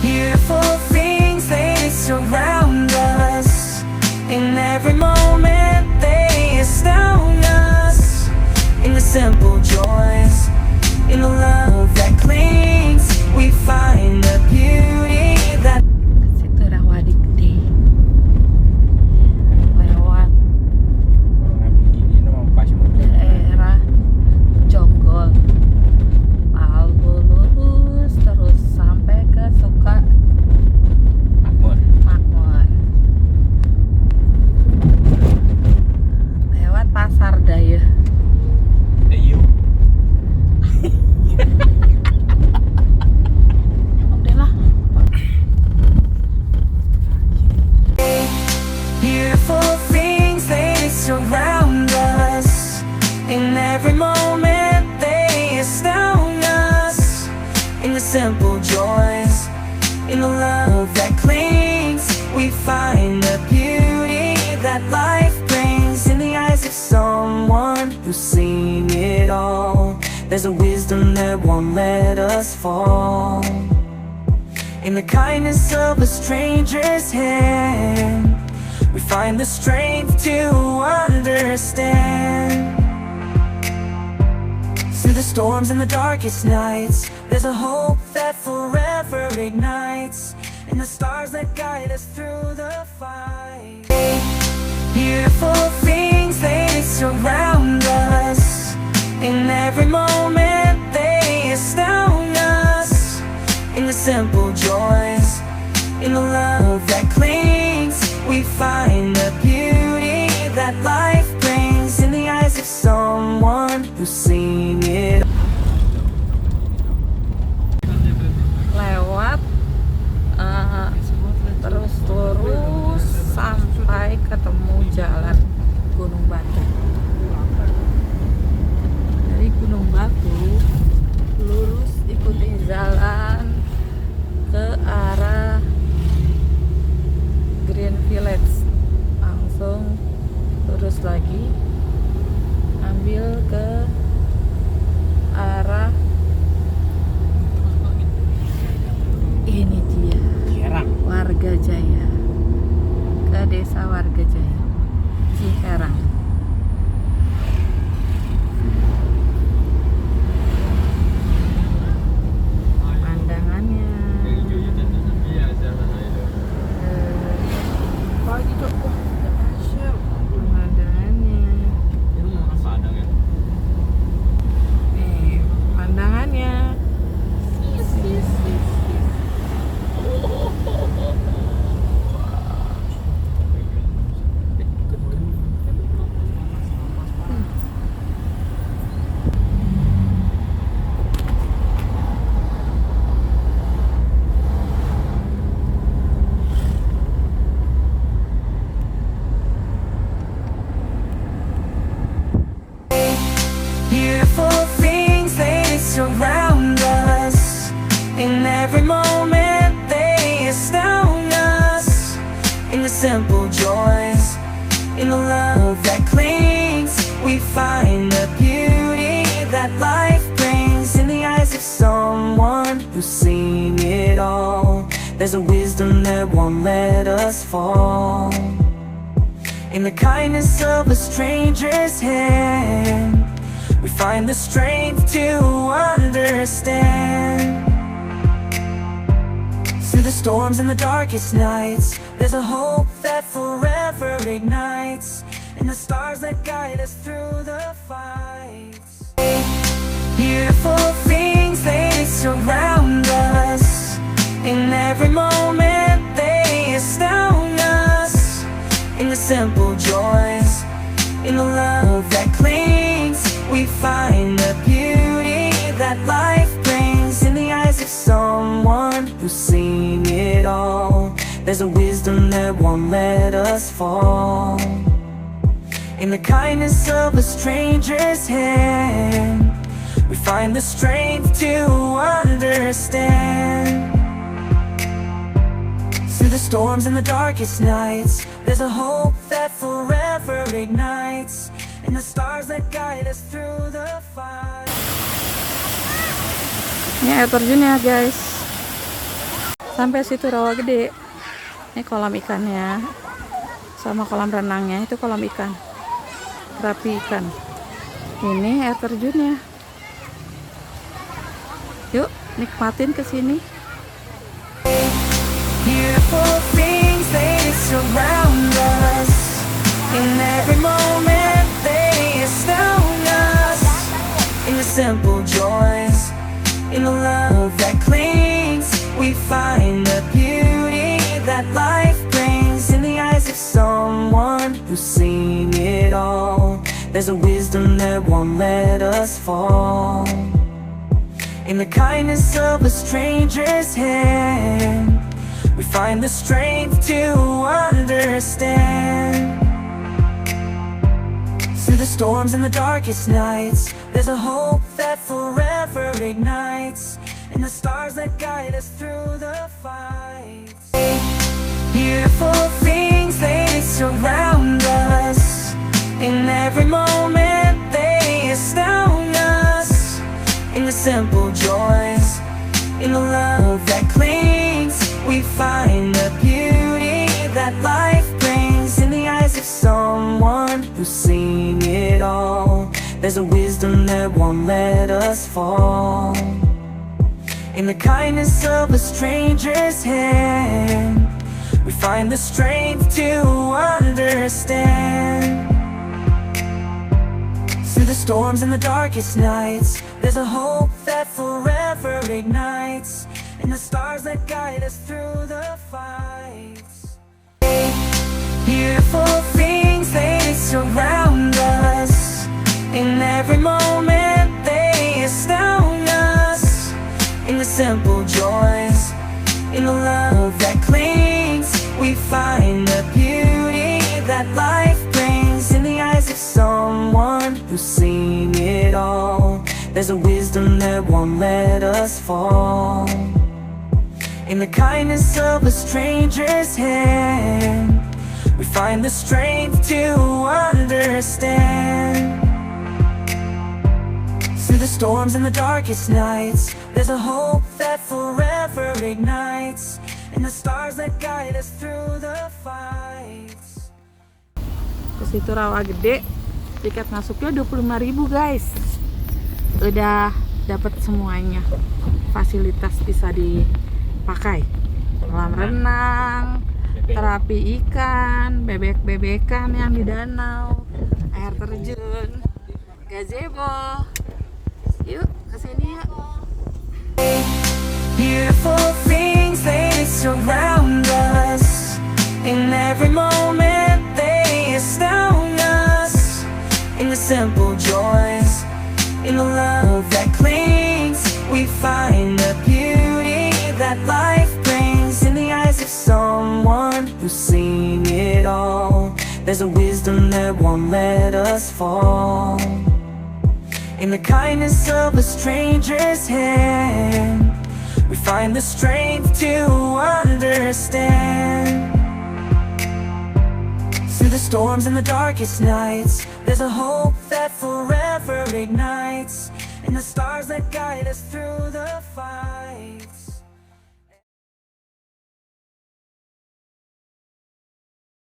Beautiful things, they surround us. In every moment they astound us. In the simple joys, in the love that clings, we find the beauty that. Situ rawa gede. Lewat daerah Jonggol, lalu lurus terus sampai ke Makmur. Lewat pasar Daya. Udah lah. Beautiful things, they surround us. In every moment they astound us. In the simple joys, in the love that clings, we find the beauty that life brings. In the eyes of someone who's seen it all, there's a wisdom that won't let us fall. In the kindness of a stranger's hand, we find the strength to understand. Through the storms and the darkest nights, there's a hope that forever ignites. And the stars that guide us through the fight. Beautiful things, they surround us. In every moment they astound us. In the simple joys, in the love that clings, we find the beauty that life brings. In the eyes of someone who's seen it. Lewat terus lurus sampai ketemu jalan Gunung Batu. Dari Gunung Batu lurus ikuti jalan ke arah Green Village, langsung lurus lagi ambil ke arah ini dia Warga Jaya, ke desa Warga Jaya Ciherang. Pemandangannya pemandangannya Beautiful things, they surround us. In every moment they astound us. In the simple joys, in the love that clings, we find the beauty that life brings. In the eyes of someone who's seen it all, there's a wisdom that won't let us fall. In the kindness of a stranger's hand, we find the strength to understand. Through the storms and the darkest nights, there's a hope that forever ignites. And the stars that guide us through the fights. Beautiful things, they surround us. In every moment they astound us. In the simple joys, in the love that clings, we find the beauty that life brings. In the eyes of someone who's seen it all, there's a wisdom that won't let us fall. In the kindness of a stranger's hand, we find the strength to understand. Through the storms and the darkest nights, there's a hope that forever ignites. And the stars that guide us through the fight. Ini air terjun ya guys. Sampai situ rawa gede. Ini kolam ikannya. Sama kolam renangnya, itu kolam ikan. Terapi ikan. Ini air terjunnya. Yuk, nikmatin kesini. Beautiful things they surround us. In every moment they astound us. In the simple joys, in the love that clings, we find the beauty that life brings. In the eyes of someone who's seen it all, there's a wisdom that won't let us fall. In the kindness of a stranger's hand, we find the strength to understand. Through the storms and the darkest nights, there's a hope that forever ignites, and the stars that guide us through the fights. Beautiful things, they surround us. In every moment they astound us. In the simple joys, in the love that clings, we find the beauty that life brings. In the eyes of someone who's seen it all, there's a wisdom that won't let us fall. In the kindness of a stranger's hand, we find the strength to understand. Through the storms and the darkest nights, there's a hope that forever ignites, and the stars that guide us through the fights. Beautiful things, they surround us. In every moment they astound us. In the simple joys, in the love that clings, we find the beauty that life brings. In the eyes of someone who's seen it all, there's a wisdom that won't let us fall. In the kindness of a stranger's hand, we find the strength to understand. Through the storms and the darkest nights, there's a hope that forever ignites, and the stars that guide us through the fights. Ke situ rawa gede. Tiket masuknya 25.000 guys. Udah dapat semuanya. Fasilitas bisa dipakai. Kolam renang, terapi ikan, bebek-bebekan yang di danau, air terjun, gazebo. Yuk, kesini yuk. Beautiful things, they surround us. In every moment they astound us. In the simple joys, in the love that clings, we find the beauty that life brings. In the eyes of someone who's seen it all, there's a wisdom that won't let us fall. In the kindness of a stranger's hand, we find the strength to understand. Through the storms and the darkest nights, there's a hope that forever ignites, and the stars that guide us through the fight.